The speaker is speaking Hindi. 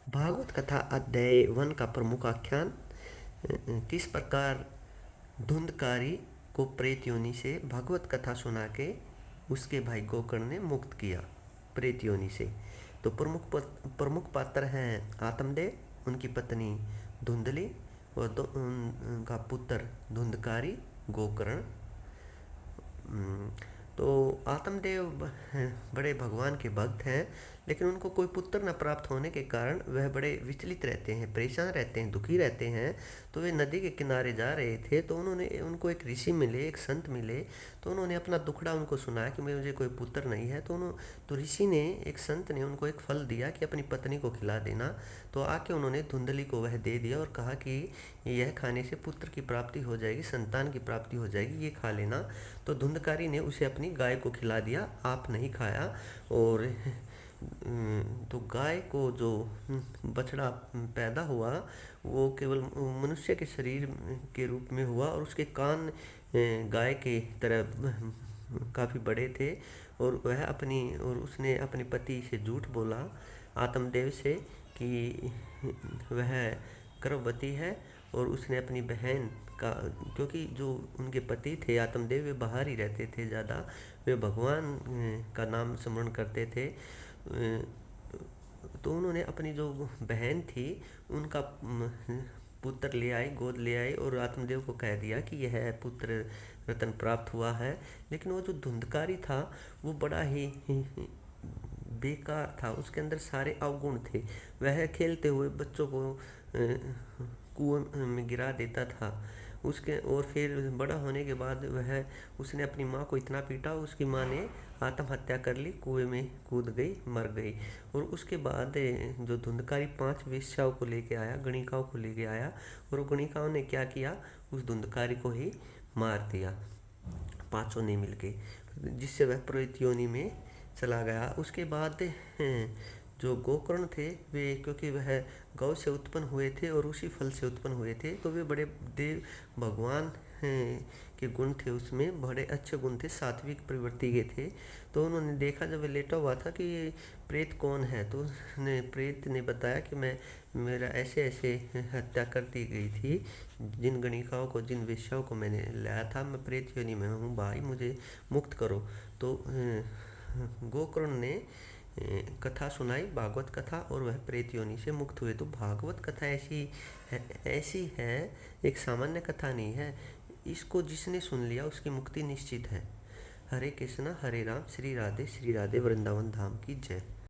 भागवत कथा अध्याय 1 का प्रमुख आख्यान। किस प्रकार धुंधकारी को प्रेत योनि से भागवत कथा सुना के उसके भाई गोकर्ण ने मुक्त किया प्रेत योनि से। तो प्रमुख पात्र हैं आत्मदेव, उनकी पत्नी धुंधली और उनका पुत्र धुंधकारी गोकर्ण। तो आत्मदेव बड़े भगवान के भक्त हैं, लेकिन उनको कोई पुत्र न प्राप्त होने के कारण वह बड़े विचलित रहते हैं, परेशान रहते हैं, दुखी रहते हैं। तो वे नदी के किनारे जा रहे थे, तो उनको एक ऋषि मिले, एक संत मिले। तो उन्होंने अपना दुखड़ा उनको सुनाया कि मुझे कोई पुत्र नहीं है। तो ऋषि ने, एक संत ने उनको एक फल दिया कि अपनी पत्नी को खिला देना। तो आके उन्होंने धुंधली को वह दे दिया और कहा कि यह खाने से पुत्र की प्राप्ति हो जाएगी, संतान की प्राप्ति हो जाएगी, ये खा लेना। तो धुंधकारी ने उसे अपनी गाय को खिला दिया, आप नहीं खाया। और तो गाय को जो बछड़ा पैदा हुआ वो केवल मनुष्य के शरीर के रूप में हुआ और उसके कान गाय के तरह काफ़ी बड़े थे। और उसने अपने पति से झूठ बोला, आत्मदेव से, कि वह गर्भवती है। और उसने अपनी बहन का, क्योंकि जो उनके पति थे आत्मदेव, वे बाहर ही रहते थे ज़्यादा, वे भगवान का नाम स्मरण करते थे। तो उन्होंने अपनी जो बहन थी उनका पुत्र ले आए, गोद ले आए और आत्मदेव को कह दिया कि यह पुत्र रतन प्राप्त हुआ है। लेकिन वो जो धुंधकारी था वो बड़ा ही बेकार था, उसके अंदर सारे अवगुण थे। वह खेलते हुए बच्चों को कुएं में गिरा देता था और फिर बड़ा होने के बाद उसने अपनी माँ को इतना पीटा, उसकी माँ ने आत्महत्या कर ली, कुएं में कूद गई, मर गई। और उसके बाद जो धुंधकारी 5 वेश्याओं को लेके आया, गणिकाओं को लेके आया, और गणिकाओं ने क्या किया, उस धुंधकारी को ही मार दिया, 5 ने मिलके, जिससे वह प्रेत योनि में चला गया। उसके बाद जो गोकर्ण थे, वे क्योंकि वह गौ से उत्पन्न हुए थे और उसी फल से उत्पन्न हुए थे, तो वे बड़े देव भगवान के गुण थे, उसमें बड़े अच्छे गुण थे, सात्विक प्रवृत्ति के थे। तो उन्होंने देखा जब वह लेटा हुआ था कि ये प्रेत कौन है, तो प्रेत ने बताया कि मेरा ऐसे ऐसे हत्या कर दी गई थी, जिन गणिकाओं को, जिन वेश्याओं को मैंने लाया था, मैं प्रेत योनि में हूँ भाई, मुझे मुक्त करो। तो गोकर्ण ने कथा सुनाई, भागवत कथा, और वह प्रेत योनि से मुक्त हुए। तो भागवत कथा ऐसी है, एक सामान्य कथा नहीं है। इसको जिसने सुन लिया उसकी मुक्ति निश्चित है। हरे कृष्णा हरे राम, श्री राधे वृंदावन धाम की जय।